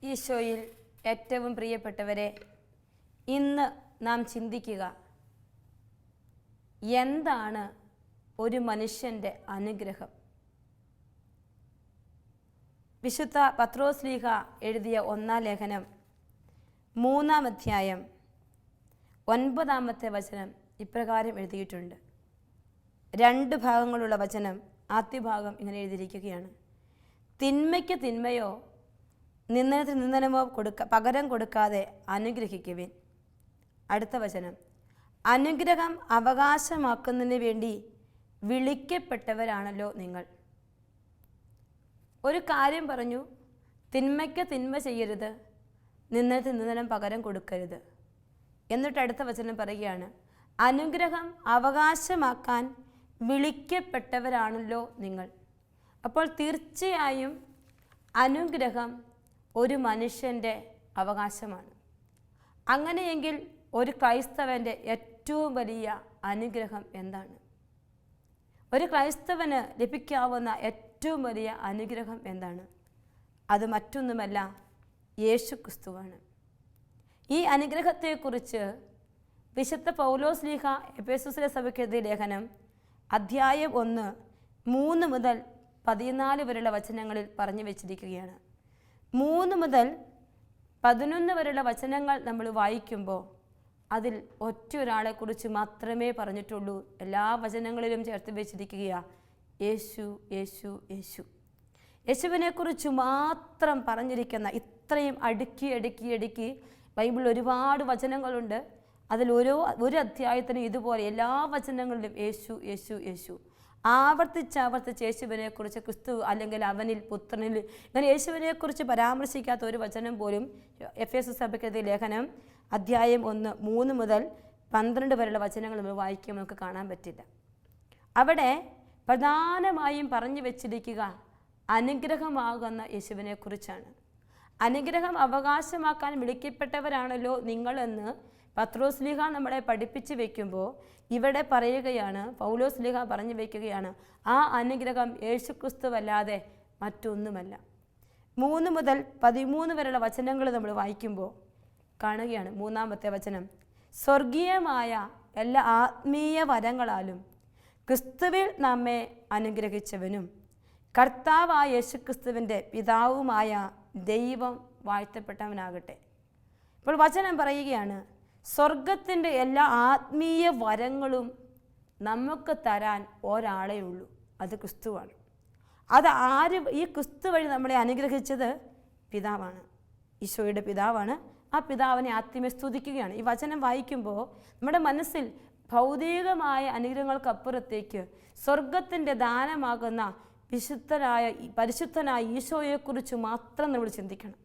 ഈശോയിൽ ഏറ്റവും പ്രിയപ്പെട്ടവരെ, ഇന്ന് നാം ചിന്തിക്കുക, എന്താണ് ഒരു മനുഷ്യൻ്റെ അനുഗ്രഹം? വിശുദ്ധ പത്രോസ്ലീഹ എഴുതിയ 1-ാം ലേഖനം 3-ാം അധ്യായം 9-ാമത്തെ വചനം ഇപ്രകാരം എഴുതിയിട്ടുണ്ട്. 2 ഭാഗങ്ങളുള്ള വചനം. ആദ്യ ഭാഗം ഇങ്ങനെ എഴുതിയിരിക്കുകയാണ്: തിന്മയ്ക്ക് തിന്മയോ നിന്ദനത്തിന് നിന്ദനമോ പകരം കൊടുക്കാതെ അനുഗ്രഹിക്കുവിൻ. അടുത്ത വചനം: അനുഗ്രഹം അവകാശമാക്കുന്നതിന് വേണ്ടി വിളിക്കപ്പെട്ടവരാണല്ലോ നിങ്ങൾ. ഒരു കാര്യം പറഞ്ഞു, തിന്മയ്ക്ക് തിന്മ ചെയ്യരുത്, നിന്ദനത്തിന് നിന്ദനം പകരം കൊടുക്കരുത്. എന്നിട്ട് അടുത്ത വചനം പറയുകയാണ്, അനുഗ്രഹം അവകാശമാക്കാൻ വിളിക്കപ്പെട്ടവരാണല്ലോ നിങ്ങൾ. അപ്പോൾ തീർച്ചയായും അനുഗ്രഹം ഒരു മനുഷ്യൻ്റെ അവകാശമാണ്. അങ്ങനെയെങ്കിൽ ഒരു ക്രൈസ്തവൻ്റെ ഏറ്റവും വലിയ അനുഗ്രഹം എന്താണ്? ഒരു ക്രൈസ്തവന് ലഭിക്കാവുന്ന ഏറ്റവും വലിയ അനുഗ്രഹം എന്താണ്? അത് മറ്റൊന്നുമല്ല, യേശു ക്രിസ്തുവാണ്. ഈ അനുഗ്രഹത്തെക്കുറിച്ച് വിശുദ്ധ പൗലോസ്ലീഹ എഫേസൂസിലെ സഭയ്ക്ക് എഴുതിയ ലേഖനം അധ്യായം 1 3 മുതൽ 14 വരെയുള്ള വചനങ്ങളിൽ പറഞ്ഞു വെച്ചിരിക്കുകയാണ്. 3 മുതൽ 11 വരെയുള്ള വചനങ്ങൾ നമ്മൾ വായിക്കുമ്പോൾ അതിൽ ഒറ്റൊരാളെക്കുറിച്ച് മാത്രമേ പറഞ്ഞിട്ടുള്ളൂ. എല്ലാ വചനങ്ങളിലും ചേർത്ത് വെച്ചിരിക്കുകയാണ് യേശു യേശു യേശു. യേശുവിനെക്കുറിച്ച് മാത്രം പറഞ്ഞിരിക്കുന്ന ഇത്രയും അടുക്കി ബൈബിളിൽ ഒരുപാട് വചനങ്ങളുണ്ട്. അതിൽ ഒരു അധ്യായത്തിന് ഇതുപോലെ എല്ലാ വചനങ്ങളിലും യേശു യേശു യേശു ആവർത്തിച്ച് യേശുവിനെക്കുറിച്ച്, ക്രിസ്തു അല്ലെങ്കിൽ അവനിൽ, പുത്രനിൽ, ഇങ്ങനെ യേശുവിനെക്കുറിച്ച് പരാമർശിക്കാത്ത ഒരു വചനം പോലും എഫേസു സഭയ്ക്കെതിരെ ലേഖനം അധ്യായം 1 3 മുതൽ 12 വരെയുള്ള വചനങ്ങൾ നമ്മൾ വായിക്കുമ്പോൾ നമുക്ക് കാണാൻ പറ്റില്ല. അവിടെ പ്രധാനമായും പറഞ്ഞു വെച്ചിരിക്കുക അനുഗ്രഹമാകുന്ന യേശുവിനെക്കുറിച്ചാണ്. അനുഗ്രഹം അവകാശമാക്കാൻ വിളിക്കപ്പെട്ടവരാണല്ലോ നിങ്ങളെന്ന് പത്രോസ്ലീഹ നമ്മളെ പഠിപ്പിച്ച് വയ്ക്കുമ്പോൾ ഇവിടെ പറയുകയാണ്, പൗലോസ്ലീഹ പറഞ്ഞു വയ്ക്കുകയാണ്, ആ അനുഗ്രഹം യേശുക്രിസ്തുവല്ലാതെ മറ്റൊന്നുമല്ല. 3 മുതൽ 13 വരെയുള്ള വചനങ്ങൾ നമ്മൾ വായിക്കുമ്പോൾ കാണുകയാണ്. 3-ാമത്തെ വചനം: സ്വർഗീയമായ എല്ലാ ആത്മീയ വരങ്ങളാലും ക്രിസ്തുവിൽ നമ്മെ അനുഗ്രഹിച്ചവനും കർത്താവായ യേശുക്രിസ്തുവിൻ്റെ പിതാവുമായ ദൈവം വാഴ്ത്തപ്പെട്ടവനാകട്ടെ. ഇപ്പോൾ വചനം പറയുകയാണ്, സ്വർഗത്തിൻ്റെ എല്ലാ ആത്മീയ വരങ്ങളും നമുക്ക് തരാൻ ഒരാളേ ഉള്ളൂ, അത് ക്രിസ്തുവാണ്. അത് ആര്? ഈ ക്രിസ്തു വഴി നമ്മളെ അനുഗ്രഹിച്ചത് പിതാവാണ്, ഈശോയുടെ പിതാവാണ്. ആ പിതാവിനെ ആത്മീയ സ്തുതിക്കുകയാണ്. ഈ വചനം വായിക്കുമ്പോൾ നമ്മുടെ മനസ്സിൽ ഭൗതികമായ അനുഗ്രഹങ്ങൾക്കപ്പുറത്തേക്ക് സ്വർഗത്തിൻ്റെ ദാനമാകുന്ന പരിശുദ്ധനായ ഈശോയെക്കുറിച്ച് മാത്രം നമ്മൾ ചിന്തിക്കണം.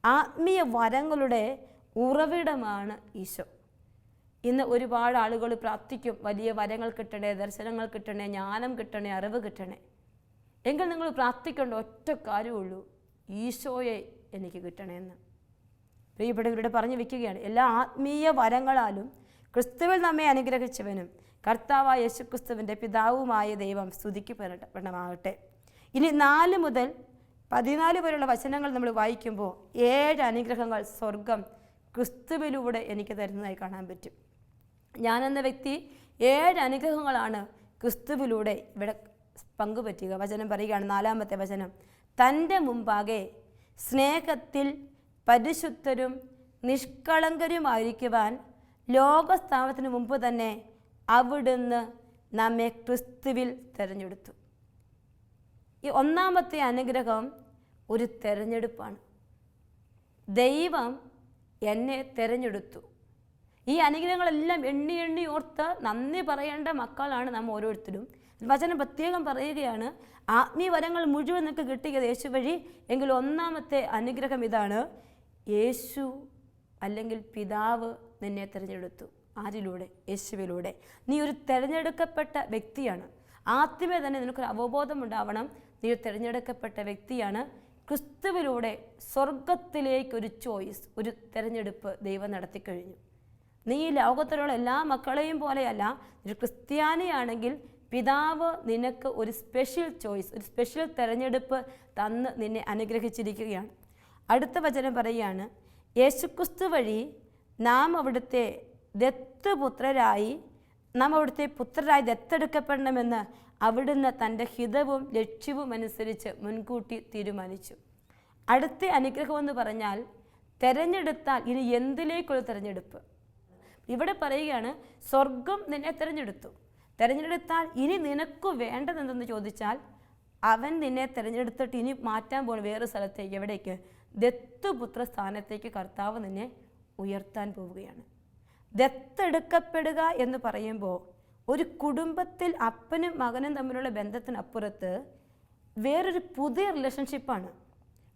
ആത്മീയ വരങ്ങളുടെ ഉറവിടമാണ് ഈശോ. ഇന്ന് ഒരുപാട് ആളുകൾ പ്രാർത്ഥിക്കും, വലിയ വരങ്ങൾ കിട്ടണേ, ദർശനങ്ങൾ കിട്ടണേ, ജ്ഞാനം കിട്ടണേ, അറിവ് കിട്ടണേ. എങ്കിൽ നിങ്ങൾ പ്രാർത്ഥിക്കേണ്ട ഒറ്റ കാര്യമുള്ളൂ, ഈശോയെ എനിക്ക് കിട്ടണമെന്ന്. പ്രിയപ്പെട്ടവരുടെ പറഞ്ഞു വയ്ക്കുകയാണ്, എല്ലാ ആത്മീയ വരങ്ങളാലും ക്രിസ്തുവിൽ നമ്മെ അനുഗ്രഹിച്ചവനും കർത്താവായ യേശുക്രിസ്തുവിൻ്റെ പിതാവുമായ ദൈവം സ്തുതിക്കപ്പെടണമാകട്ടെ. ഇനി 4 മുതൽ 14 വരെയുള്ള വചനങ്ങൾ നമ്മൾ വായിക്കുമ്പോൾ 7 അനുഗ്രഹങ്ങൾ സ്വർഗം ക്രിസ്തുവിലൂടെ എനിക്ക് തരുന്നതായി കാണാൻ പറ്റും. ഞാനെന്ന വ്യക്തി 7 അനുഗ്രഹങ്ങളാണ് ക്രിസ്തുവിലൂടെ ഇവിടെ പങ്കുപറ്റുക. വചനം പറയുകയാണ്, 4-ാമത്തെ വചനം: തൻ്റെ മുമ്പാകെ സ്നേഹത്തിൽ പരിശുദ്ധരും നിഷ്കളങ്കരുമായിരിക്കുവാൻ ലോകസ്ഥാപനത്തിന് മുമ്പ് തന്നെ അവിടുന്ന് നമ്മെ ക്രിസ്തുവിൽ തിരഞ്ഞെടുത്തു. ഈ 1-ാമത്തെ അനുഗ്രഹം ഒരു തിരഞ്ഞെടുപ്പാണ്. ദൈവം എന്നെ തിരഞ്ഞെടുത്തു. ഈ അനുഗ്രഹങ്ങളെല്ലാം എണ്ണി ഓർത്ത് നന്ദി പറയേണ്ട മക്കളാണ് നാം ഓരോരുത്തരും. വചനം പ്രത്യേകം പറയുകയാണ്, ആത്മീയ വരങ്ങൾ മുഴുവൻ നിനക്ക് കിട്ടിയത് യേശു വഴി. എങ്കിൽ 1-ാമത്തെ അനുഗ്രഹം ഇതാണ്, യേശു അല്ലെങ്കിൽ പിതാവ് നിന്നെ തിരഞ്ഞെടുത്തു. ആരിലൂടെ? യേശുവിലൂടെ. നീ ഒരു തിരഞ്ഞെടുക്കപ്പെട്ട വ്യക്തിയാണ്. ആദ്യമേ തന്നെ നിനക്കൊരു അവബോധം ഉണ്ടാവണം, നീ ഒരു തിരഞ്ഞെടുക്കപ്പെട്ട വ്യക്തിയാണ്. ക്രിസ്തുവിലൂടെ സ്വർഗത്തിലേക്കൊരു ചോയ്സ്, ഒരു തിരഞ്ഞെടുപ്പ് ദൈവം നടത്തിക്കഴിഞ്ഞു. നീ ഈ ലോകത്തിലുള്ള എല്ലാ മക്കളെയും പോലെയല്ല, ഒരു ക്രിസ്ത്യാനിയാണെങ്കിൽ പിതാവ് നിനക്ക് ഒരു സ്പെഷ്യൽ ചോയ്സ്, ഒരു സ്പെഷ്യൽ തിരഞ്ഞെടുപ്പ് തന്ന് നിന്നെ അനുഗ്രഹിച്ചിരിക്കുകയാണ്. അടുത്ത വചനം പറയുകയാണ്, യേശുക്രിസ്തു വഴി നാം അവിടുത്തെ ദത്തുപുത്രരായി ദത്തെടുക്കപ്പെടണമെന്ന് അവിടുന്ന് തൻ്റെ ഹിതവും ലക്ഷ്യവും അനുസരിച്ച് മുൻകൂട്ടി തീരുമാനിച്ചു. അടുത്ത അനുഗ്രഹം എന്ന് പറഞ്ഞാൽ തിരഞ്ഞെടുത്താൽ ഇനി എന്തിലേക്കുള്ള തിരഞ്ഞെടുപ്പ്. ഇവിടെ പറയുകയാണ്, സ്വർഗം നിന്നെ തിരഞ്ഞെടുത്താൽ ഇനി നിനക്ക് വേണ്ടതെന്തെന്ന് ചോദിച്ചാൽ അവൻ നിന്നെ തിരഞ്ഞെടുത്തിട്ട് ഇനി മാറ്റാൻ പോകുന്ന വേറെ സ്ഥലത്തേക്ക്, എവിടേക്ക്? ദത്തുപുത്ര സ്ഥാനത്തേക്ക് കർത്താവ് നിന്നെ ഉയർത്താൻ പോവുകയാണ്. ദത്തെടുക്കപ്പെടുക എന്ന് പറയുമ്പോൾ ഒരു കുടുംബത്തിൽ അപ്പനും മകനും തമ്മിലുള്ള ബന്ധത്തിനപ്പുറത്ത് വേറൊരു പുതിയ റിലേഷൻഷിപ്പാണ്,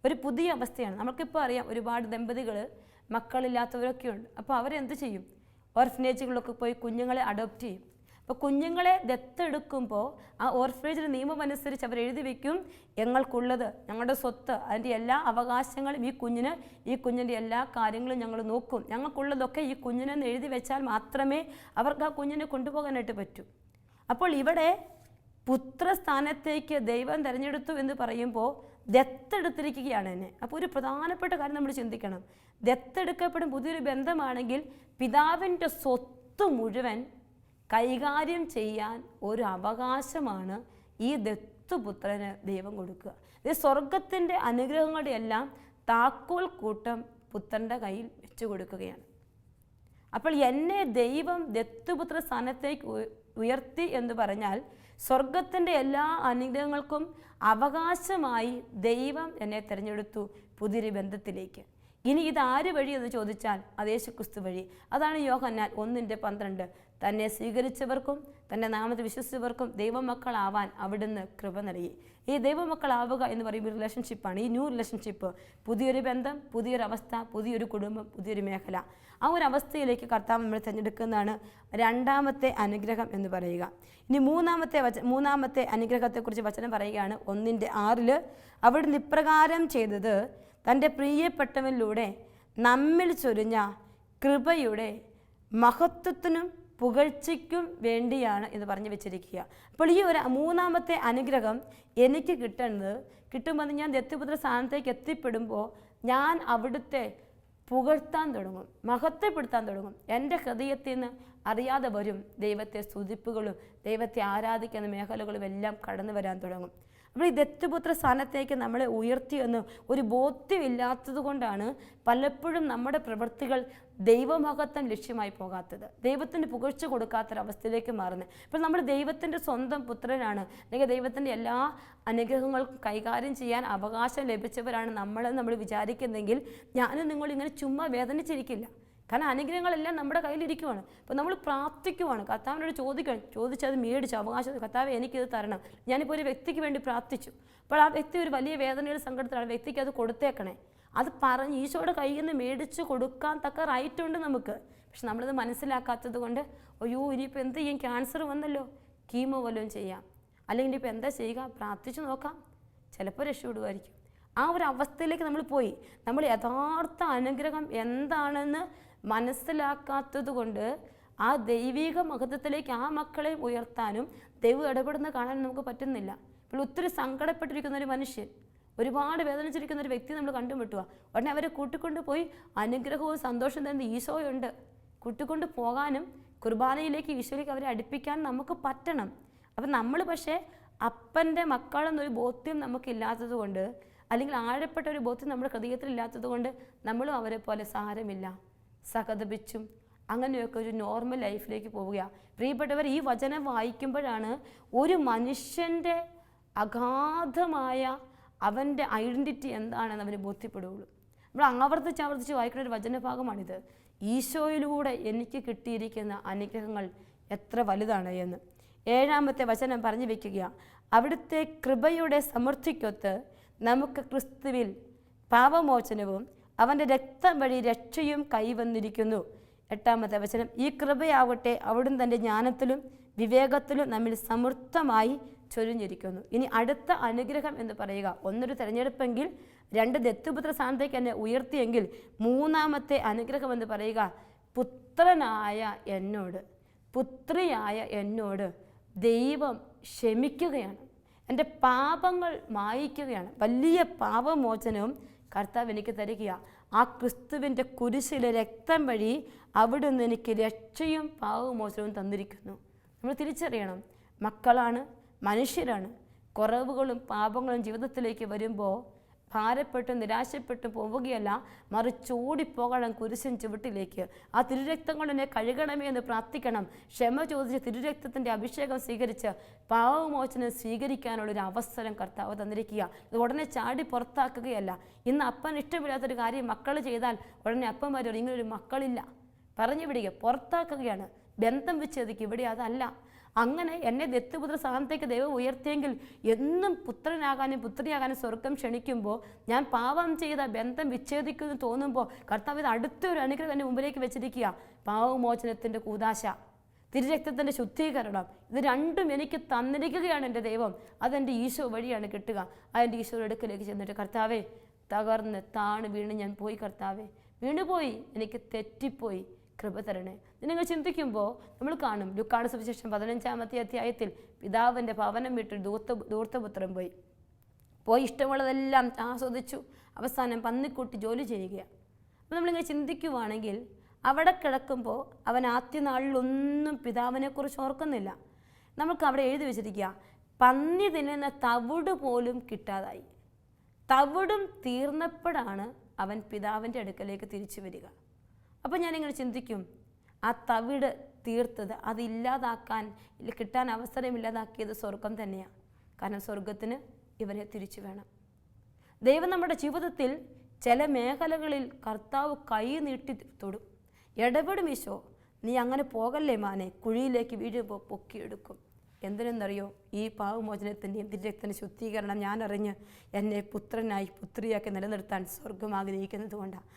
ഒരു പുതിയ അവസ്ഥയാണ്. നമുക്കിപ്പോൾ അറിയാം, ഒരുപാട് ദമ്പതികൾ മക്കളില്ലാത്തവരൊക്കെ ഉണ്ട്. അപ്പോൾ അവരെന്ത് ചെയ്യും? ഓർഫനേജുകളിലൊക്കെ പോയി കുഞ്ഞുങ്ങളെ അഡോപ്റ്റ് ചെയ്യും. അപ്പോൾ കുഞ്ഞുങ്ങളെ ദത്തെടുക്കുമ്പോൾ ആ ഓർഫനേജിൻ്റെ നിയമം അനുസരിച്ച് അവർ എഴുതി വയ്ക്കും, ഞങ്ങൾക്കുള്ളത്, ഞങ്ങളുടെ സ്വത്ത്, അതിൻ്റെ എല്ലാ അവകാശങ്ങളും ഈ കുഞ്ഞിൻ്റെ എല്ലാ കാര്യങ്ങളും ഞങ്ങൾ നോക്കും, ഞങ്ങൾക്കുള്ളതൊക്കെ ഈ കുഞ്ഞിനെന്ന് എഴുതി വെച്ചാൽ മാത്രമേ അവർക്ക് ആ കുഞ്ഞിനെ കൊണ്ടുപോകാനായിട്ട് പറ്റൂ. അപ്പോൾ ഇവിടെ പുത്രസ്ഥാനത്തേക്ക് ദൈവം തിരഞ്ഞെടുത്തു എന്ന് പറയുമ്പോൾ ദത്തെടുത്തിരിക്കുകയാണ് എന്നെ. അപ്പോൾ ഒരു പ്രധാനപ്പെട്ട കാര്യം നമ്മൾ ചിന്തിക്കണം. ദത്തെടുക്കപ്പെടും പുതിയൊരു ബന്ധമാണെങ്കിൽ പിതാവിൻ്റെ സ്വത്ത് മുഴുവൻ കൈകാര്യം ചെയ്യാൻ ഒരു അവകാശമാണ് ഈ ദത്തുപുത്രന് ദൈവം കൊടുക്കുക. ഇത് സ്വർഗത്തിൻ്റെ അനുഗ്രഹങ്ങളുടെ എല്ലാം താക്കോൽ കൂട്ടം പുത്രൻ്റെ കയ്യിൽ വെച്ചു കൊടുക്കുകയാണ്. അപ്പോൾ എന്നെ ദൈവം ദത്തുപുത്ര സ്ഥാനത്തേക്ക് ഉയർത്തി എന്ന് പറഞ്ഞാൽ സ്വർഗത്തിൻ്റെ എല്ലാ അനുഗ്രഹങ്ങൾക്കും അവകാശമായി ദൈവം എന്നെ തിരഞ്ഞെടുത്തു പുതിയൊരു ബന്ധത്തിലേക്ക്. ഇനി ഇതാര് വഴി എന്ന് ചോദിച്ചാൽ അത് യേശുക്രിസ്തു വഴി. അതാണ് യോഹന്നാൻ 1:12. തന്നെ സ്വീകരിച്ചവർക്കും തൻ്റെ നാമത്തിൽ വിശ്വസിച്ചവർക്കും ദൈവമക്കളാവാൻ അവിടുന്ന് കൃപ നൽകി. ഈ ദൈവമക്കളാവുക എന്ന് പറയുമ്പോൾ റിലേഷൻഷിപ്പാണ്. ഈ ന്യൂ റിലേഷൻഷിപ്പ്, പുതിയൊരു ബന്ധം, പുതിയൊരവസ്ഥ, പുതിയൊരു കുടുംബം, പുതിയൊരു മേഖല. ആ ഒരു അവസ്ഥയിലേക്ക് കർത്താവ് നമ്മൾ തിരഞ്ഞെടുക്കുന്നതാണ് രണ്ടാമത്തെ അനുഗ്രഹം എന്ന് പറയുക. ഇനി മൂന്നാമത്തെ അനുഗ്രഹത്തെക്കുറിച്ച് വചനം പറയുകയാണ് 1:6. അവിടുന്ന് ഇപ്രകാരം ചെയ്തത് തൻ്റെ പ്രിയപ്പെട്ടവനിലൂടെ നമ്മിൽ ചൊരിഞ്ഞ കൃപയുടെ മഹത്വത്തിനും പുകഴ്ചയ്ക്കും വേണ്ടിയാണ് എന്ന് പറഞ്ഞു വെച്ചിരിക്കുക. അപ്പോൾ ഈ ഒരു മൂന്നാമത്തെ അനുഗ്രഹം എനിക്ക് കിട്ടുമ്പോൾ ഞാൻ ദത്തുപുത്ര സ്ഥാനത്തേക്ക് എത്തിപ്പെടുമ്പോൾ ഞാൻ അവിടുത്തെ പുകഴ്ത്താൻ തുടങ്ങും, മഹത്വപ്പെടുത്താൻ തുടങ്ങും. എൻ്റെ ഹൃദയത്തിൽ നിന്ന് അറിയാതെ വരും ദൈവത്തെ സ്തുതിപ്പുകളും ദൈവത്തെ ആരാധിക്കുന്ന മേഖലകളും എല്ലാം കടന്നു വരാൻ തുടങ്ങും. അപ്പോൾ ഈ ദത്തുപുത്ര സ്ഥാനത്തേക്ക് നമ്മളെ ഉയർത്തിയെന്ന് ഒരു ബോധ്യമില്ലാത്തത് കൊണ്ടാണ് പലപ്പോഴും നമ്മുടെ പ്രവൃത്തികൾ ദൈവമഹത്വം ലക്ഷ്യമായി പോകാത്തത്, ദൈവത്തിന് പുകഴ്ച കൊടുക്കാത്തൊരവസ്ഥയിലേക്ക് മാറുന്നത്. ഇപ്പോൾ നമ്മൾ ദൈവത്തിൻ്റെ സ്വന്തം പുത്രനാണ്, അല്ലെങ്കിൽ ദൈവത്തിൻ്റെ എല്ലാ അനുഗ്രഹങ്ങൾക്കും കൈകാര്യം ചെയ്യാൻ അവകാശം ലഭിച്ചവരാണ് നമ്മൾ വിചാരിക്കുന്നെങ്കിൽ ഞാനും നിങ്ങളിങ്ങനെ ചുമ്മാ വേദനിച്ചിരിക്കില്ല. കാരണം അനുഗ്രഹങ്ങളെല്ലാം നമ്മുടെ കയ്യിലിരിക്കുവാണ്. അപ്പോൾ നമ്മൾ പ്രാർത്ഥിക്കുവാണ്, കർത്താവിനോട് ചോദിച്ചത് മേടിച്ചു, അവകാശം, കർത്താവ് എനിക്കിത് തരണം. ഞാനിപ്പോൾ ഒരു വ്യക്തിക്ക് വേണ്ടി പ്രാർത്ഥിച്ചു. അപ്പോൾ ആ വ്യക്തി ഒരു വലിയ വേദനയുടെ സങ്കടത്തിലാണ്, വ്യക്തിക്ക് അത് കൊടുത്തേക്കണേ. അത് പറഞ്ഞ് ഈശോയുടെ കയ്യിൽ നിന്ന് മേടിച്ച് കൊടുക്കാൻ തക്ക റൈറ്റ് ഉണ്ട് നമുക്ക്. പക്ഷെ നമ്മളത് മനസ്സിലാക്കാത്തത് കൊണ്ട് അയ്യോ ഇനിയിപ്പോൾ എന്ത് ചെയ്യും, ക്യാൻസർ വന്നല്ലോ, കീമോ വല്ലതും ചെയ്യാം, അല്ലെങ്കിൽ ഇനിയിപ്പോൾ എന്താ ചെയ്യുക, പ്രാർത്ഥിച്ചു നോക്കാം, ചിലപ്പോൾ രക്ഷപ്പെടുമായിരിക്കും. ആ ഒരു അവസ്ഥയിലേക്ക് നമ്മൾ പോയി. നമ്മൾ യഥാർത്ഥ അനുഗ്രഹം എന്താണെന്ന് മനസ്സിലാക്കാത്തത് കൊണ്ട് ആ ദൈവിക മഹത്വത്തിലേക്ക് ആ മക്കളെ ഉയർത്താനും ദൈവം ഇടപെടുന്ന കാണാൻ നമുക്ക് പറ്റുന്നില്ല. ഇപ്പോൾ ഒത്തിരി സങ്കടപ്പെട്ടിരിക്കുന്ന ഒരു മനുഷ്യൻ, ഒരുപാട് വേദനിച്ചിരിക്കുന്ന ഒരു വ്യക്തി നമ്മൾ കണ്ടുമുട്ടുക, ഉടനെ അവരെ കൂട്ടിക്കൊണ്ട് പോയി അനുഗ്രഹവും സന്തോഷം തരുന്ന ഈശോയുണ്ട്. കൂട്ടിക്കൊണ്ട് പോകാനും കുർബാനയിലേക്ക് ഈശോയിലേക്ക് അവരെ അടുപ്പിക്കാനും നമുക്ക് പറ്റണം. അപ്പം നമ്മൾ പക്ഷേ അപ്പൻ്റെ മക്കളെന്നൊരു ബോധ്യം നമുക്കില്ലാത്തത് കൊണ്ട്, അല്ലെങ്കിൽ ആഴപ്പെട്ട ഒരു ബോധ്യം നമ്മുടെ ഹൃദയത്തിൽ ഇല്ലാത്തത് കൊണ്ട് നമ്മളും അവരെ പോലെ സാരമില്ല, സഹതപിച്ചും അങ്ങനെയൊക്കെ ഒരു നോർമൽ ലൈഫിലേക്ക് പോവുകയാണ്. പ്രിയപ്പെട്ടവർ, ഈ വചനം വായിക്കുമ്പോഴാണ് ഒരു മനുഷ്യൻ്റെ അഗാധമായ അവൻ്റെ ഐഡൻറ്റിറ്റി എന്താണെന്ന് അവന് ബോധ്യപ്പെടുകയുള്ളൂ. നമ്മൾ ആവർത്തിച്ച് വായിക്കുന്ന ഒരു വചനഭാഗമാണിത്. ഈശോയിലൂടെ എനിക്ക് കിട്ടിയിരിക്കുന്ന അനുഗ്രഹങ്ങൾ എത്ര വലുതാണ് എന്ന്. 7-ാമത്തെ വചനം പറഞ്ഞു വയ്ക്കുക, അവിടുത്തെ കൃപയുടെ സമൃദ്ധിക്കൊത്ത് നമുക്ക് ക്രിസ്തുവിൽ പാപമോചനവും അവൻ്റെ രക്തം വഴി രക്ഷയും കൈവന്നിരിക്കുന്നു. 8-ാമത്തെ വചനം, ഈ കൃപയാവട്ടെ അവിടുന്ന് തൻ്റെ ജ്ഞാനത്തിലും വിവേകത്തിലും നമ്മിൽ സമൃദ്ധമായി ചൊരിഞ്ഞിരിക്കുന്നു. ഇനി അടുത്ത അനുഗ്രഹം എന്ന് പറയുക, ഒന്നൊരു തിരഞ്ഞെടുപ്പെങ്കിൽ, 2 ദത്തുപുത്ര സ്ഥാനത്തേക്ക് എന്നെ ഉയർത്തിയെങ്കിൽ, 3-ാമത്തെ അനുഗ്രഹം എന്ന് പറയുക പുത്രനായ എന്നോട്, പുത്രിയായ എന്നോട് ദൈവം ക്ഷമിക്കുകയാണ്, എൻ്റെ പാപങ്ങൾ മായിക്കുകയാണ്. വലിയ പാപമോചനവും കർത്താവ് എനിക്ക് തരികയാണ്. ആ ക്രിസ്തുവിൻ്റെ കുരിശിലെ രക്തം വഴി അവിടുന്ന് എനിക്ക് രക്ഷയും പാപമോചനവും തന്നിരിക്കുന്നു. നമ്മൾ തിരിച്ചറിയണം, മക്കളാണ്, മനുഷ്യരാണ്. കുറവുകളും പാപങ്ങളും ജീവിതത്തിലേക്ക് വരുമ്പോൾ ഭാരപ്പെട്ടും നിരാശപ്പെട്ടും പോവുകയല്ല, മറിച്ച് ഓടിപ്പോകണം കുരിശൻ ചുവട്ടിലേക്ക്. ആ തിരുരക്തം കൊണ്ട് എന്നെ കഴുകണമേ എന്ന് പ്രാർത്ഥിക്കണം. ക്ഷമ ചോദിച്ച് തിരുരക്തത്തിൻ്റെ അഭിഷേകം സ്വീകരിച്ച് പാപമോചനം സ്വീകരിക്കാനുള്ളൊരു അവസരം കർത്താവ് തന്നിരിക്കുക. ഇത് ഉടനെ ചാടി പുറത്താക്കുകയല്ല. ഇന്ന് അപ്പൻ ഇഷ്ടമില്ലാത്തൊരു കാര്യം മക്കൾ ചെയ്താൽ ഉടനെ അപ്പൻ വരും, ഇങ്ങനൊരു മക്കളില്ല പറഞ്ഞു വിടുക, പുറത്താക്കുകയാണ്, ബന്ധം വിച്ഛേദിക്കുക. ഇവിടെ അതല്ല. അങ്ങനെ എന്നെ ദത്തുപുത്ര സ്ഥാനത്തേക്ക് ദൈവം ഉയർത്തിയെങ്കിൽ എന്നും പുത്രനാകാനും പുത്രിയാകാനും സ്വർഗം ക്ഷണിക്കുമ്പോൾ ഞാൻ പാപം ചെയ്ത ബന്ധം വിച്ഛേദിക്കുമെന്ന് തോന്നുമ്പോൾ കർത്താവ് ഇത് അടുത്തൊരു അനുഗ്രഹം എൻ്റെ മുമ്പിലേക്ക് വെച്ചിരിക്കുക. പാപമോചനത്തിൻ്റെ കൂദാശ, തിരുരക്തത്തിൻ്റെ ശുദ്ധീകരണം, ഇത് രണ്ടും എനിക്ക് തന്നിരിക്കുകയാണ് എൻ്റെ ദൈവം. അതെൻ്റെ ഈശോ വഴിയാണ് കിട്ടുക. അതെൻ്റെ ഈശോയുടെ അടുക്കലേക്ക് ചെന്നിട്ട്, കർത്താവേ, തകർന്ന് താണ് വീണ് ഞാൻ പോയി, കർത്താവേ വീണുപോയി, എനിക്ക് തെറ്റിപ്പോയി, കൃപ തരണേ. നിങ്ങൾ ചിന്തിക്കുമ്പോൾ നമ്മൾ കാണും, ലൂക്കായുടെ സുവിശേഷം 15-ാമത്തെ അധ്യായത്തിൽ പിതാവിൻ്റെ ഭവനം വിട്ട് ധൂർത്തപുത്രൻ പോയി ഇഷ്ടമുള്ളതെല്ലാം ആസ്വദിച്ചു, അവസാനം പന്നിക്കൂട്ടി ജോലി ചെയ്യുകയാണ്. അപ്പോൾ നമ്മളിങ്ങനെ ചിന്തിക്കുവാണെങ്കിൽ അവിടെ കിടക്കുമ്പോൾ അവൻ ആദ്യ നാളിലൊന്നും പിതാവിനെക്കുറിച്ച് ഓർക്കുന്നില്ല. നമുക്ക് അവിടെ എഴുതി വെച്ചിരിക്കുക, പന്നി തിന്നുന്ന തവിട് പോലും കിട്ടാതായി. തവിടും തീർന്നപ്പോഴാണ് അവൻ പിതാവിൻ്റെ അടുക്കലേക്ക് തിരിച്ചു വരിക. അപ്പം ഞാനിങ്ങനെ ചിന്തിക്കും, ആ തവിട് തീർത്തത്, അതില്ലാതാക്കാൻ കിട്ടാൻ അവസരമില്ലാതാക്കിയത് സ്വർഗം തന്നെയാണ്. കാരണം സ്വർഗത്തിന് ഇവരെ തിരിച്ചു വേണം. ദൈവം നമ്മുടെ ജീവിതത്തിൽ ചില മേഖലകളിൽ കർത്താവ് കൈ നീട്ടി തൊടും. ഇടപെടും, ഈശോ നീ അങ്ങനെ പോകല്ലേ മാനെ, കുഴിയിലേക്ക് വീഴുമ്പോൾ പൊക്കിയെടുക്കും. എന്തിനെന്നറിയോ? ഈ പാപമോചനത്തിൻ്റെയും തിരുരക്തത്തിൻ്റെ ശുദ്ധീകരണം ഞാൻ അറിഞ്ഞ് എന്നെ പുത്രനായി പുത്രിയാക്കി നിലനിർത്താൻ സ്വർഗം ആഗ്രഹിക്കുന്നത് കൊണ്ടാണ്.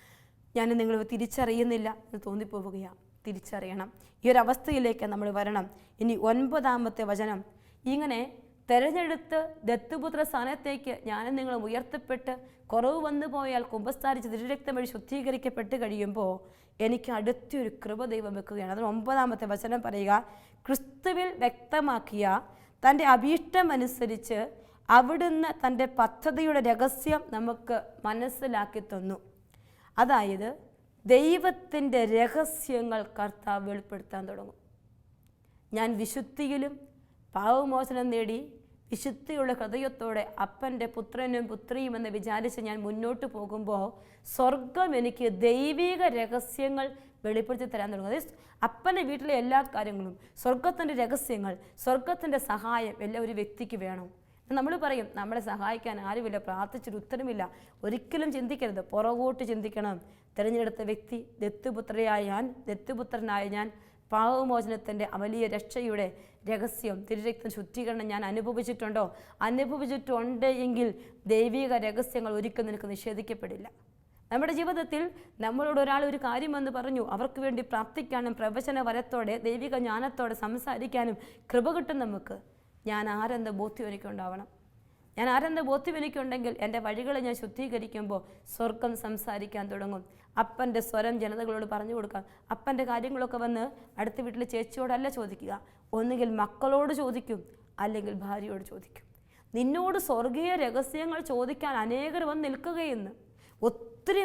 ഞാൻ നിങ്ങൾ തിരിച്ചറിയുന്നില്ല എന്ന് തോന്നിപ്പോവുകയാണ്. തിരിച്ചറിയണം. ഈ ഒരു അവസ്ഥയിലേക്ക് നമ്മൾ വരണം. ഇനി 9-ാമത്തെ വചനം, ഇങ്ങനെ തെരഞ്ഞെടുത്ത് ദത്തുപുത്ര സ്ഥാനത്തേക്ക് ഞാനും നിങ്ങളും ഉയർത്തപ്പെട്ട് കുറവ് വന്നു പോയാൽ കുമ്പസ്ഥാരിച്ച് തിരുരക്തം വഴി ശുദ്ധീകരിക്കപ്പെട്ട് കഴിയുമ്പോൾ എനിക്ക് അടുത്തൊരു കൃപ ദൈവം വെക്കുകയാണ്. അതിന് 9-ാമത്തെ വചനം പറയുക, ക്രിസ്തുവിൽ വ്യക്തമാക്കിയ തൻ്റെ അഭീഷ്ടമനുസരിച്ച് അവിടുന്ന് തൻ്റെ പദ്ധതിയുടെ രഹസ്യം നമുക്ക് മനസ്സിലാക്കി തന്നു. അതായത് ദൈവത്തിൻ്റെ രഹസ്യങ്ങൾ കർത്താവ് വെളിപ്പെടുത്താൻ തുടങ്ങും. ഞാൻ വിശുദ്ധിയിലും പാപമോചനം നേടി വിശുദ്ധിയുള്ള ഹൃദയത്തോടെ അപ്പൻ്റെ പുത്രനും പുത്രിയും എന്ന് വിചാരിച്ച് ഞാൻ മുന്നോട്ട് പോകുമ്പോൾ സ്വർഗം എനിക്ക് ദൈവിക രഹസ്യങ്ങൾ വെളിപ്പെടുത്തി തരാൻ തുടങ്ങും. അതായത് അപ്പൻ്റെ വീട്ടിലെ എല്ലാ കാര്യങ്ങളും, സ്വർഗത്തിൻ്റെ രഹസ്യങ്ങൾ, സ്വർഗത്തിൻ്റെ സഹായം എല്ലാം ഒരു വ്യക്തിക്ക് വേണം. നമ്മൾ പറയും നമ്മളെ സഹായിക്കാൻ ആരുമില്ല, പ്രാർത്ഥിച്ചൊരു ഉത്തരമില്ല. ഒരിക്കലും ചിന്തിക്കരുത്, പുറകോട്ട് ചിന്തിക്കണം. തിരഞ്ഞെടുത്ത വ്യക്തി ദത്തുപുത്രനായ ഞാൻ പാപമോചനത്തിൻ്റെ വലിയ രക്ഷയുടെ രഹസ്യം, തിരുരക്തം ശുദ്ധീകരണം ഞാൻ അനുഭവിച്ചിട്ടുണ്ടോ? അനുഭവിച്ചിട്ടുണ്ട് എങ്കിൽ ദൈവിക രഹസ്യങ്ങൾ ഒരിക്കലും നിനക്ക് നിഷേധിക്കപ്പെടില്ല. നമ്മുടെ ജീവിതത്തിൽ നമ്മളോട് ഒരാൾ ഒരു കാര്യമെന്ന് പറഞ്ഞു, അവർക്ക് വേണ്ടി പ്രാർത്ഥിക്കാനും പ്രവചന വരത്തോടെ ദൈവിക ജ്ഞാനത്തോടെ സംസാരിക്കാനും കൃപ കിട്ടും നമുക്ക്. ഞാൻ ആരെന്ന ബോധ്യം എനിക്കുണ്ടാവണം. ഞാൻ ആരെന്ന ബോധ്യം എനിക്കുണ്ടെങ്കിൽ എൻ്റെ വഴികളെ ഞാൻ ശുദ്ധീകരിക്കുമ്പോൾ സ്വർഗം സംസാരിക്കാൻ തുടങ്ങും. അപ്പൻ്റെ സ്വരം ജനതകളോട് പറഞ്ഞു കൊടുക്കാം. അപ്പൻ്റെ കാര്യങ്ങളൊക്കെ വന്ന് അടുത്ത വീട്ടിലെ ചേച്ചിയോടല്ല ചോദിക്കുക, ഒന്നുകിൽ മക്കളോട് ചോദിക്കും, അല്ലെങ്കിൽ ഭാര്യയോട് ചോദിക്കും. നിന്നോട് സ്വർഗീയ രഹസ്യങ്ങൾ ചോദിക്കാൻ അനേകർ വന്ന് നിൽക്കുകയെന്ന്. ഒത്തിരി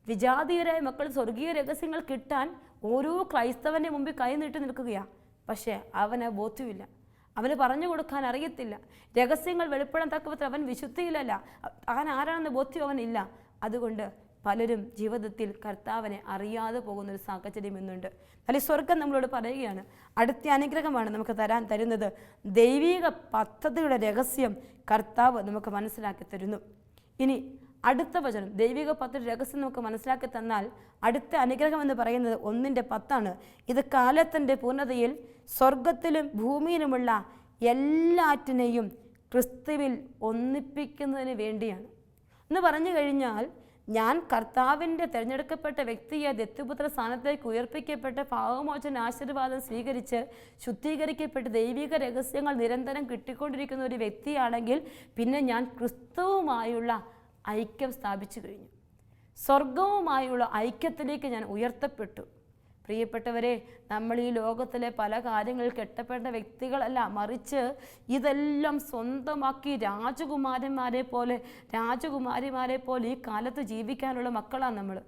വിജാതീയരായ മക്കൾ സ്വർഗീയ രഹസ്യങ്ങൾ കിട്ടാൻ ഓരോ ക്രൈസ്തവൻ്റെ മുമ്പിൽ കൈ നീട്ടി നിൽക്കുകയാണ്. പക്ഷേ അവന് ബോധ്യമില്ല, അവന് പറഞ്ഞു കൊടുക്കാൻ അറിയത്തില്ല. രഹസ്യങ്ങൾ വെളിപ്പെടാൻ തക്കവത്തിൽ അവൻ വിശുദ്ധിയിലല്ല, അവൻ ആരാണെന്ന് ബോധ്യം അവനില്ല. അതുകൊണ്ട് പലരും ജീവിതത്തിൽ കർത്താവിനെ അറിയാതെ പോകുന്നൊരു സാഹചര്യം ഇന്നുണ്ട്. അല്ലെങ്കിൽ സ്വർഗം നമ്മളോട് പറയുകയാണ്, അടുത്ത അനുഗ്രഹമാണ് നമുക്ക് തരുന്നത്. ദൈവിക പദ്ധതിയുടെ രഹസ്യം കർത്താവ് നമുക്ക് മനസ്സിലാക്കി തരുന്നു. ഇനി അടുത്ത വചനം, ദൈവിക പദ്ധതി രഹസ്യം നമുക്ക് മനസ്സിലാക്കി തന്നാൽ അടുത്ത അനുഗ്രഹം എന്ന് പറയുന്നത് 1:10. ഇത് കാലത്തിൻ്റെ പൂർണ്ണതയിൽ സ്വർഗത്തിലും ഭൂമിയിലുമുള്ള എല്ലാറ്റിനെയും ക്രിസ്തുവിൽ ഒന്നിപ്പിക്കുന്നതിന് വേണ്ടിയാണ് എന്ന് പറഞ്ഞു കഴിഞ്ഞാൽ, ഞാൻ കർത്താവിൻ്റെ തിരഞ്ഞെടുക്കപ്പെട്ട വ്യക്തിയെ ദത്തുപുത്ര സ്ഥാനത്തേക്ക് ഉയർപ്പിക്കപ്പെട്ട പാപമോചന ആശീർവാദം സ്വീകരിച്ച് ശുദ്ധീകരിക്കപ്പെട്ട് ദൈവിക രഹസ്യങ്ങൾ നിരന്തരം കിട്ടിക്കൊണ്ടിരിക്കുന്ന ഒരു വ്യക്തിയാണെങ്കിൽ പിന്നെ ഞാൻ ക്രിസ്തുവുമായുള്ള ഐക്യം സ്ഥാപിച്ചു കഴിഞ്ഞു. സ്വർഗവുമായുള്ള ഐക്യത്തിലേക്ക് ഞാൻ ഉയർത്തപ്പെട്ടു. പ്രിയപ്പെട്ടവരെ, നമ്മൾ ഈ ലോകത്തിലെ പല കാര്യങ്ങളിൽ കെട്ടപ്പെട്ട വ്യക്തികളല്ല, മറിച്ച് ഇതെല്ലാം സ്വന്തമാക്കി രാജകുമാരിമാരെ പോലെ ഈ കാലത്ത് ജീവിക്കാനുള്ള മക്കളാണ് നമ്മൾ.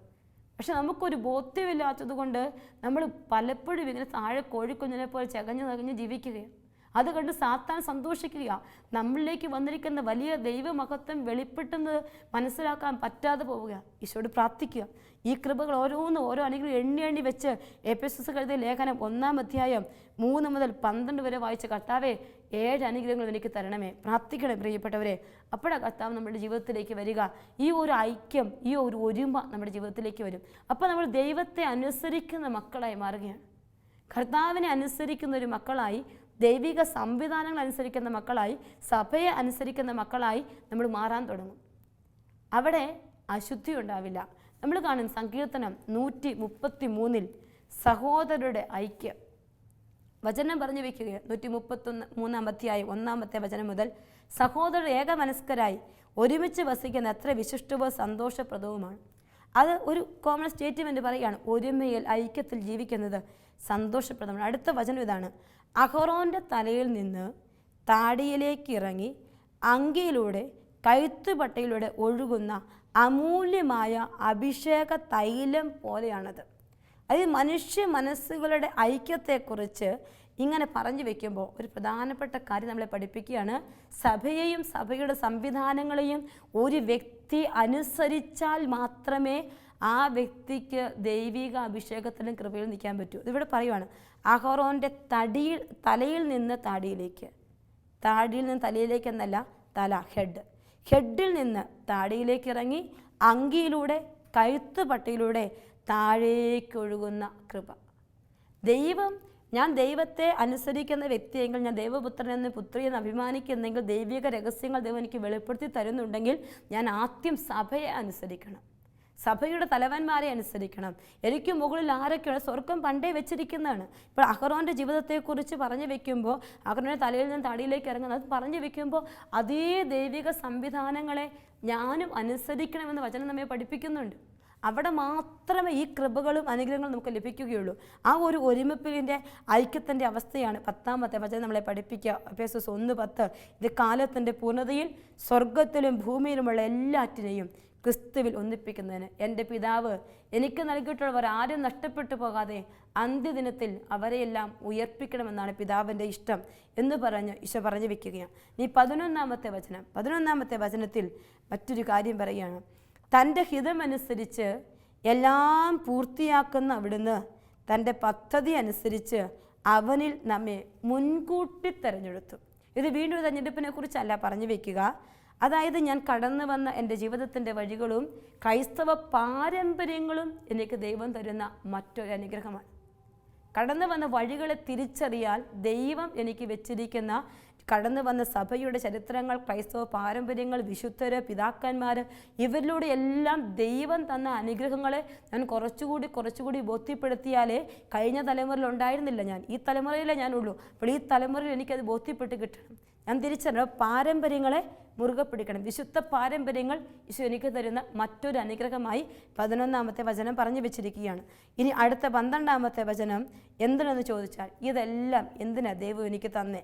പക്ഷെ നമുക്കൊരു ബോധ്യമില്ലാത്തത് കൊണ്ട് നമ്മൾ പലപ്പോഴും ഇങ്ങനെ താഴെ കോഴിക്കുഞ്ഞിനെ പോലെ ചകഞ്ഞ് ജീവിക്കുകയാണ്. അത് കണ്ട് സാത്താൻ സന്തോഷിക്കുക. നമ്മളിലേക്ക് വന്നിരിക്കുന്ന വലിയ ദൈവമഹത്വം വെളിപ്പെട്ടെന്ന് മനസ്സിലാക്കാൻ പറ്റാതെ പോവുക. ഈശോയോട് പ്രാർത്ഥിക്കുക. ഈ കൃപകൾ ഓരോ അനുഗ്രഹം എണ്ണി വെച്ച് എഫെസസ് എഴുതിയ ലേഖനം 1-ാം അധ്യായം 3 മുതൽ 12 വരെ വായിച്ച കർത്താവെ 7 അനുഗ്രഹങ്ങൾ എനിക്ക് തരണമേ. പ്രാർത്ഥിക്കണേ പ്രിയപ്പെട്ടവരെ. അപ്പോഴാണ് കർത്താവ് നമ്മുടെ ജീവിതത്തിലേക്ക് വരിക. ഈ ഒരു ഐക്യം, ഈ ഒരു ഒരുമ നമ്മുടെ ജീവിതത്തിലേക്ക് വരും. അപ്പോൾ നമ്മൾ ദൈവത്തെ അനുസരിക്കുന്ന മക്കളായി മാറുകയാണ്. കർത്താവിനെ അനുസരിക്കുന്ന ഒരു മക്കളായി, ദൈവിക സംവിധാനങ്ങൾ അനുസരിക്കുന്ന മക്കളായി, സഭയെ അനുസരിക്കുന്ന മക്കളായി നമ്മൾ മാറാൻ തുടങ്ങും. അവിടെ അശുദ്ധി ഉണ്ടാവില്ല. നമ്മൾ കാണും സങ്കീർത്തനം 133 സഹോദരരുടെ ഐക്യം. വചനം പറഞ്ഞു വയ്ക്കുക. 133-ാം അധ്യായം 1-ാമത്തെ വചനം മുതൽ, സഹോദരർ ഏകമനസ്കരായി ഒരുമിച്ച് വസിക്കുന്ന എത്ര വിശിഷ്ടവും സന്തോഷപ്രദവുമാണ്. അത് ഒരു കോമൺ സ്റ്റേറ്റ്മെൻറ്റ് പറയുകയാണ്. ഒരുമയിൽ ഐക്യത്തിൽ ജീവിക്കുന്നത് സന്തോഷപ്രദമാണ്. അടുത്ത വചനം ഇതാണ്: അഹറോൻ്റെ തലയിൽ നിന്ന് താടിയിലേക്ക് ഇറങ്ങി അങ്കിയിലൂടെ കഴുത്തുപട്ടയിലൂടെ ഒഴുകുന്ന അമൂല്യമായ അഭിഷേക തൈലം പോലെയാണത്. അത് മനുഷ്യ മനസ്സുകളുടെ ഐക്യത്തെക്കുറിച്ച് ഇങ്ങനെ പറഞ്ഞു വയ്ക്കുമ്പോൾ ഒരു പ്രധാനപ്പെട്ട കാര്യം നമ്മളെ പഠിപ്പിക്കുകയാണ്. സഭയെയും സഭയുടെ സംവിധാനങ്ങളെയും ഒരു വ്യക്തി അനുസരിച്ചാൽ മാത്രമേ ആ വ്യക്തിക്ക് ദൈവിക അഭിഷേകത്തിലും കൃപയിലും നിൽക്കാൻ പറ്റൂ. ഇതിവിടെ പറയുവാണ്, അഹറോൻ്റെ തലയിൽ നിന്ന് താടിയിലേക്ക്, താടിയിൽ നിന്ന് തലയിലേക്ക് എന്നല്ല, ഹെഡിൽ നിന്ന് താടിയിലേക്ക് ഇറങ്ങി അങ്കിയിലൂടെ കഴുത്തുപട്ടയിലൂടെ താഴേക്കൊഴുകുന്ന കൃപ. ഞാൻ ദൈവത്തെ അനുസരിക്കുന്ന വ്യക്തിയെങ്കിൽ, ഞാൻ ദൈവപുത്രനെന്ന് പുത്രിയെന്ന് അഭിമാനിക്കുന്നെങ്കിൽ, ദൈവിക രഹസ്യങ്ങൾ ദൈവം എനിക്ക് വെളിപ്പെടുത്തി തരുന്നുണ്ടെങ്കിൽ ഞാൻ ആദ്യം സഭയെ അനുസരിക്കണം, സഭയുടെ തലവന്മാരെ അനുസരിക്കണം. എനിക്ക് മുകളിൽ ആരൊക്കെയാണ്? സ്വർഗം പണ്ടേ വെച്ചിരിക്കുന്നതാണ്. ഇപ്പോൾ അഹറോൻ്റെ ജീവിതത്തെക്കുറിച്ച് പറഞ്ഞു വെക്കുമ്പോൾ, അഹറോൻ്റെ തലയിൽ നിന്ന് തടിയിലേക്ക് ഇറങ്ങുന്നത് അത് പറഞ്ഞു വെക്കുമ്പോൾ അതേ ദൈവിക സംവിധാനങ്ങളെ ഞാനും അനുസരിക്കണമെന്ന് വചനം നമ്മെ പഠിപ്പിക്കുന്നുണ്ട്. അവിടെ മാത്രമേ ഈ കൃപകളും അനുഗ്രഹങ്ങളും നമുക്ക് ലഭിക്കുകയുള്ളൂ. ആ ഒരു ഒരുമിപ്പിൻ്റെ ഐക്യത്തിൻ്റെ അവസ്ഥയാണ് 10-ാമത്തെ വചനം നമ്മളെ പഠിപ്പിക്കുക. എഫെസോസ് 1:10, ഇത് കാലത്തിൻ്റെ പൂർണ്ണതയിൽ സ്വർഗത്തിലും ഭൂമിയിലുമുള്ള എല്ലാറ്റിനെയും ക്രിസ്തുവിൽ ഒന്നിപ്പിക്കുന്നതിന് എൻ്റെ പിതാവ് എനിക്ക് നൽകിയിട്ടുള്ളവർ ആരും നഷ്ടപ്പെട്ടു പോകാതെ അന്ത്യദിനത്തിൽ അവരെയെല്ലാം ഉയർപ്പിക്കണമെന്നാണ് പിതാവിൻ്റെ ഇഷ്ടം എന്ന് പറഞ്ഞ് ഈശോ പറഞ്ഞു വയ്ക്കുകയാണ്. ഇനി 11-ാമത്തെ വചനത്തിൽ മറ്റൊരു കാര്യം പറയുകയാണ്. തൻ്റെ ഹിതമനുസരിച്ച് എല്ലാം പൂർത്തിയാക്കുന്ന അവിടുന്ന് തൻ്റെ പദ്ധതി അനുസരിച്ച് അവനിൽ നമ്മെ മുൻകൂട്ടി തിരഞ്ഞെടുത്തു. ഇത് വീണ്ടും തിരഞ്ഞെടുപ്പിനെ കുറിച്ചല്ല പറഞ്ഞു വയ്ക്കുക. അതായത് ഞാൻ കടന്നു വന്ന എൻ്റെ ജീവിതത്തിൻ്റെ വഴികളും ക്രൈസ്തവ പാരമ്പര്യങ്ങളും എനിക്ക് ദൈവം തരുന്ന മറ്റൊരു അനുഗ്രഹമാണ്. കടന്നു വന്ന വഴികളെ തിരിച്ചറിയാൽ ദൈവം എനിക്ക് വെച്ചിരിക്കുന്ന കടന്നു വന്ന സഭയുടെ ചരിത്രങ്ങൾ, ക്രൈസ്തവ പാരമ്പര്യങ്ങൾ, വിശുദ്ധര്, പിതാക്കന്മാർ, ഇവരിലൂടെ എല്ലാം ദൈവം തന്ന അനുഗ്രഹങ്ങളെ ഞാൻ കുറച്ചുകൂടി ബോധ്യപ്പെടുത്തിയാലേ കഴിഞ്ഞ തലമുറയിൽ ഉണ്ടായിരുന്നില്ല ഞാൻ, ഈ തലമുറയിലേ ഞാനുള്ളൂ. അപ്പോൾ ഈ തലമുറയിൽ എനിക്കത് ബോധ്യപ്പെട്ട് കിട്ടണം. ഞാൻ തിരിച്ചറിയണം, പാരമ്പര്യങ്ങളെ മുറുകെ പിടിക്കണം. വിശുദ്ധ പാരമ്പര്യങ്ങൾ ഈശോ എനിക്ക് തരുന്ന മറ്റൊരു അനുഗ്രഹമായി 11-ാമത്തെ വചനം പറഞ്ഞു വെച്ചിരിക്കുകയാണ്. ഇനി അടുത്ത 12-ാമത്തെ വചനം എന്തിനെന്ന് ചോദിച്ചാൽ, ഇതെല്ലാം എന്തിനാ ദൈവം എനിക്ക് തന്നേ?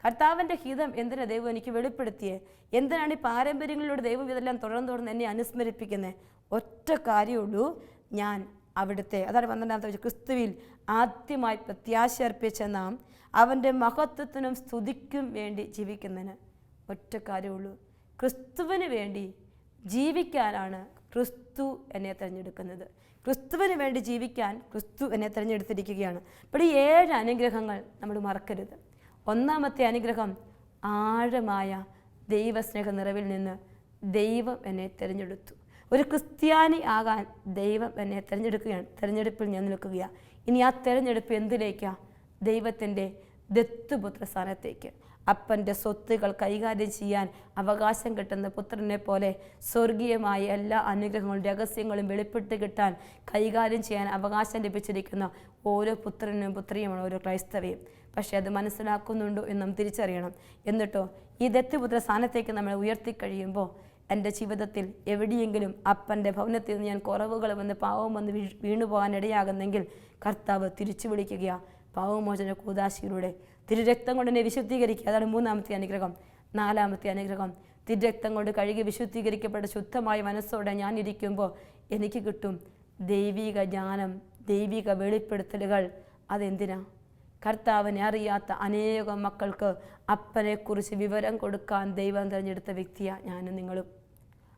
കർത്താവിൻ്റെ ഹിതം എന്തിനാ ദൈവം എനിക്ക് വെളിപ്പെടുത്തിയേ? എന്തിനാണ് ഈ പാരമ്പര്യങ്ങളിലൂടെ ദൈവം ഇതെല്ലാം തുടർന്ന് എന്നെ അനുസ്മരിപ്പിക്കുന്നത്? ഒറ്റ കാര്യമുള്ളൂ, ഞാൻ അവിടുത്തെ, അതാണ് 12-ാമത്തെ വചനം, ക്രിസ്തുവിൽ ആദ്യമായി പ്രത്യാശ അർപ്പിച്ച നാം അവൻ്റെ മഹത്വത്തിനും സ്തുതിക്കും വേണ്ടി ജീവിക്കുന്നതിന്. ഒറ്റ കാര്യമുള്ളൂ, ക്രിസ്തുവിന് വേണ്ടി ജീവിക്കാനാണ് ക്രിസ്തു എന്നെ തിരഞ്ഞെടുക്കുന്നത്. ക്രിസ്തുവിന് വേണ്ടി ജീവിക്കാൻ ക്രിസ്തു എന്നെ തിരഞ്ഞെടുത്തിരിക്കുകയാണ്. അപ്പോൾ ഈ 7 അനുഗ്രഹങ്ങൾ നമ്മൾ മറക്കരുത്. 1-ാമത്തെ അനുഗ്രഹം, ആഴമായ ദൈവസ്നേഹ നിറവിൽ നിന്ന് ദൈവം എന്നെ തിരഞ്ഞെടുത്തു. ഒരു ക്രിസ്ത്യാനി ആകാൻ ദൈവം എന്നെ തിരഞ്ഞെടുക്കുകയാണ്. തിരഞ്ഞെടുപ്പിൽ ഞാൻ നിൽക്കുകയാണ്. ഇനി ആ തിരഞ്ഞെടുപ്പ് എന്തിലേക്കാണ്? ദൈവത്തിൻ്റെ ദത്തുപുത്ര സ്ഥാനത്തേക്ക്. അപ്പൻ്റെ സ്വത്തുകൾ കൈകാര്യം ചെയ്യാൻ അവകാശം കിട്ടുന്ന പുത്രനെ പോലെ സ്വർഗീയമായ എല്ലാ അനുഗ്രഹങ്ങളും രഹസ്യങ്ങളും വെളിപ്പെട്ട് കിട്ടാൻ കൈകാര്യം ചെയ്യാൻ അവകാശം ലഭിച്ചിരിക്കുന്ന ഓരോ പുത്രനും പുത്രിയുമാണ് ഓരോ ക്രൈസ്തവയും. പക്ഷേ അത് മനസ്സിലാക്കുന്നുണ്ടോ എന്ന് നാം തിരിച്ചറിയണം. എന്നിട്ടോ ഈ ദത്തുപുത്ര സ്ഥാനത്തേക്ക് നമ്മൾ ഉയർത്തിക്കഴിയുമ്പോൾ എൻ്റെ ജീവിതത്തിൽ എവിടെയെങ്കിലും അപ്പൻ്റെ ഭവനത്തിൽ നിന്ന് ഞാൻ കുറവുകൾ വന്ന് പാവം വന്ന് വീണുപോകാൻ ഇടയാകുന്നെങ്കിൽ കർത്താവ് തിരിച്ചു വിളിക്കുക. പാവമോചന കൂദാശയിലൂടെ തിരുരക്തം കൊണ്ട് എന്നെ വിശുദ്ധീകരിക്കുക. അതാണ് 3-ാമത്തെ അനുഗ്രഹം. 4-ാമത്തെ അനുഗ്രഹം, തിരുരക്തം കൊണ്ട് കഴുകി വിശുദ്ധീകരിക്കപ്പെട്ട ശുദ്ധമായ മനസ്സോടെ ഞാൻ ഇരിക്കുമ്പോൾ എനിക്ക് കിട്ടും ദൈവിക ജ്ഞാനം, ദൈവിക വെളിപ്പെടുത്തലുകൾ. അതെന്തിനാ? കർത്താവിനെ അറിയാത്ത അനേകം മക്കൾക്ക് അപ്പനെക്കുറിച്ച് വിവരം കൊടുക്കാൻ ദൈവം തിരഞ്ഞെടുത്ത വ്യക്തിയാണ് ഞാനും നിങ്ങളും.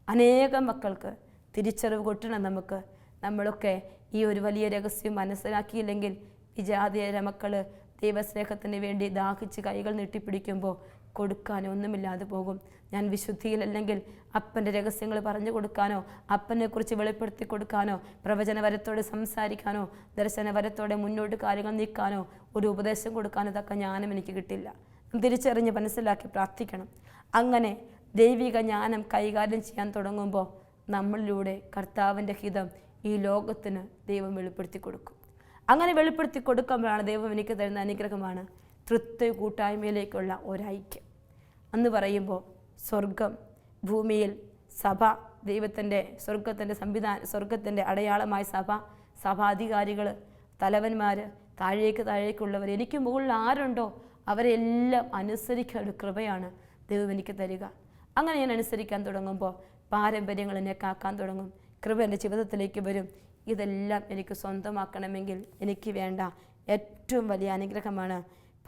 അനേകം മക്കൾക്ക് തിരിച്ചറിവ് കൊട്ടണം. നമ്മളൊക്കെ ഈ ഒരു വലിയ രഹസ്യം മനസ്സിലാക്കിയില്ലെങ്കിൽ വിജാതീയര മക്കൾ ദൈവസ്നേഹത്തിന് വേണ്ടി ദാഹിച്ച് കൈകൾ നീട്ടിപ്പിടിക്കുമ്പോൾ കൊടുക്കാനോ ഒന്നുമില്ലാതെ പോകും. ഞാൻ വിശുദ്ധിയിലല്ലെങ്കിൽ അപ്പൻ്റെ രഹസ്യങ്ങൾ പറഞ്ഞു കൊടുക്കാനോ അപ്പനെക്കുറിച്ച് വെളിപ്പെടുത്തി കൊടുക്കാനോ പ്രവചനവരത്തോടെ സംസാരിക്കാനോ ദർശനവരത്തോടെ മുന്നോട്ട് കാര്യങ്ങൾ നീക്കാനോ ഒരു ഉപദേശം കൊടുക്കാനോ ഇതൊക്കെ ജ്ഞാനം എനിക്ക് കിട്ടില്ല. തിരിച്ചറിഞ്ഞ് മനസ്സിലാക്കി പ്രാർത്ഥിക്കണം. അങ്ങനെ ദൈവിക ജ്ഞാനം കൈകാര്യം ചെയ്യാൻ തുടങ്ങുമ്പോൾ നമ്മളിലൂടെ കർത്താവിൻ്റെ ഹിതം ഈ ലോകത്തിന് ദൈവം വെളിപ്പെടുത്തി കൊടുക്കും. അങ്ങനെ വെളിപ്പെടുത്തി കൊടുക്കുമ്പോഴാണ് ദൈവം എനിക്ക് തരുന്ന അനുഗ്രഹമാണ് തൃത്വ കൂട്ടായ്മയിലേക്കുള്ള ഒരൈക്യം എന്ന് പറയുമ്പോൾ സ്വർഗം ഭൂമിയിൽ സഭ, ദൈവത്തിൻ്റെ സ്വർഗത്തിൻ്റെ അടയാളമായ സഭാധികാരികൾ, തലവന്മാർ, താഴേക്കുള്ളവർ, എനിക്ക് മുകളിൽ ആരുണ്ടോ അവരെല്ലാം അനുസരിക്കാൻ ഒരു കൃപയാണ് ദൈവം എനിക്ക് തരിക. അങ്ങനെ ഞാൻ അനുസരിക്കാൻ തുടങ്ങുമ്പോൾ പാരമ്പര്യങ്ങൾ എന്നെ കാക്കാൻ തുടങ്ങും. കൃപ എൻ്റെ ജീവിതത്തിലേക്ക് വരും. ഇതെല്ലാം എനിക്ക് സ്വന്തമാക്കണമെങ്കിൽ എനിക്ക് വേണ്ട ഏറ്റവും വലിയ അനുഗ്രഹമാണ്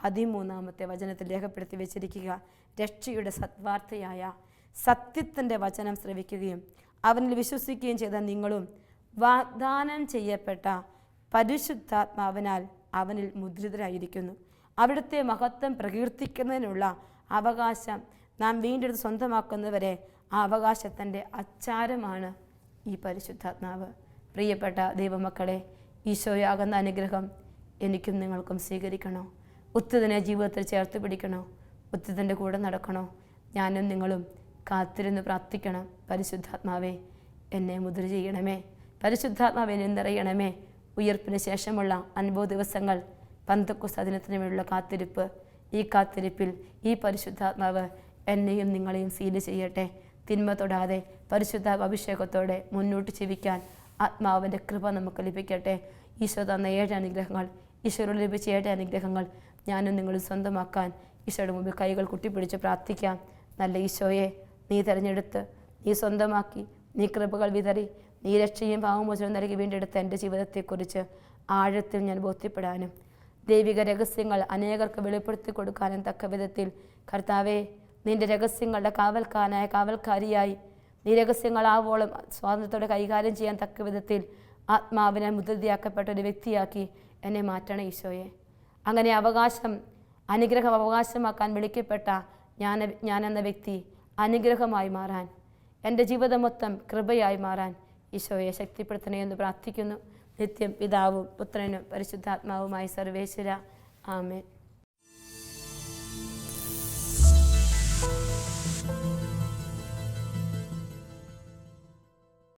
13-ാമത്തെ വചനത്തിൽ രേഖപ്പെടുത്തി വെച്ചിരിക്കുക. രക്ഷയുടെ സദ്വാർത്തയായ സത്യത്തിൻ്റെ വചനം ശ്രവിക്കുകയും അവനിൽ വിശ്വസിക്കുകയും ചെയ്ത നിങ്ങളും വാഗ്ദാനം ചെയ്യപ്പെട്ട പരിശുദ്ധാത്മാവിനാൽ അവനിൽ മുദ്രിതരായിരിക്കുന്നു. അവിടുത്തെ മഹത്വം പ്രകീർത്തിക്കുന്നതിനുള്ള അവകാശം നാം വീണ്ടെടുത്ത് സ്വന്തമാക്കുന്നവരെ ആ അവകാശത്തിൻ്റെ അച്ചാരമാണ് ഈ പരിശുദ്ധാത്മാവ്. പ്രിയപ്പെട്ട ദൈവമക്കളെ, ഈശോയാകുന്ന അനുഗ്രഹം എനിക്കും നിങ്ങൾക്കും സ്വീകരിക്കണോ? ഉത്തിതനെ ജീവിതത്തിൽ ചേർത്ത് പിടിക്കണോ? ഉത്തിതൻ്റെ കൂടെ നടക്കണോ? ഞാനും നിങ്ങളും കാത്തിരുന്ന് പ്രാർത്ഥിക്കണം. പരിശുദ്ധാത്മാവേ എന്നെ മുദ്ര ചെയ്യണമേ, പരിശുദ്ധാത്മാവെ എന്നെ നിറയണമേ. ഉയർപ്പിന് ശേഷമുള്ള 50 ദിവസങ്ങൾ പെന്തക്കോസ്ത് ദിനത്തിന് വേണ്ടിയുള്ള കാത്തിരിപ്പ്. ഈ കാത്തിരിപ്പിൽ ഈ പരിശുദ്ധാത്മാവ് എന്നെയും നിങ്ങളെയും സീൽ ചെയ്യട്ടെ. തിന്മ തൊടാതെ പരിശുദ്ധ അഭിഷേകത്തോടെ മുന്നോട്ട് ജീവിക്കാൻ ആത്മാവിൻ്റെ കൃപ നമുക്ക് ലഭിക്കട്ടെ. ഈശോ തന്ന 7 അനുഗ്രഹങ്ങൾ, ഈശോയോട് ലഭിച്ച 7 അനുഗ്രഹങ്ങൾ ഞാനും നിങ്ങളും സ്വന്തമാക്കാൻ ഈശോയുടെ മുമ്പിൽ കൈകൾ കുട്ടിപ്പിടിച്ച് പ്രാർത്ഥിക്കാം. നല്ല ഈശോയെ, നീ തിരഞ്ഞെടുത്ത്, നീ സ്വന്തമാക്കി, നീ കൃപകൾ വിതറി, നീ രക്ഷയും പാവമോചനവും നൽകി വീണ്ടെടുത്ത എൻ്റെ ജീവിതത്തെക്കുറിച്ച് ആഴത്തിൽ ഞാൻ ബോധ്യപ്പെടാനും ദൈവിക രഹസ്യങ്ങൾ അനേകർക്ക് വെളിപ്പെടുത്തി കൊടുക്കാനും തക്ക വിധത്തിൽ കർത്താവേ, നിൻ്റെ രഹസ്യങ്ങളുടെ കാവൽക്കാരിയായി നീ രഹസ്യങ്ങളാവോളം സ്വാതന്ത്ര്യത്തോടെ കൈകാര്യം ചെയ്യാൻ തക്ക വിധത്തിൽ ആത്മാവിനെ മുദ്രയാക്കപ്പെട്ട ഒരു വ്യക്തിയാക്കി എന്നെ മാറ്റണം ഈശോയെ. അങ്ങനെ അനുഗ്രഹം അവകാശമാക്കാൻ വിളിക്കപ്പെട്ട ഞാനെന്ന വ്യക്തി അനുഗ്രഹമായി മാറാൻ, എൻ്റെ ജീവിതം മൊത്തം കൃപയായി മാറാൻ ഈശോയെ ശക്തിപ്പെടുത്തണേ എന്ന് പ്രാർത്ഥിക്കുന്നു. നിത്യം പിതാവും പുത്രനും പരിശുദ്ധാത്മാവുമായി സർവേശ്വര. ആമേൻ.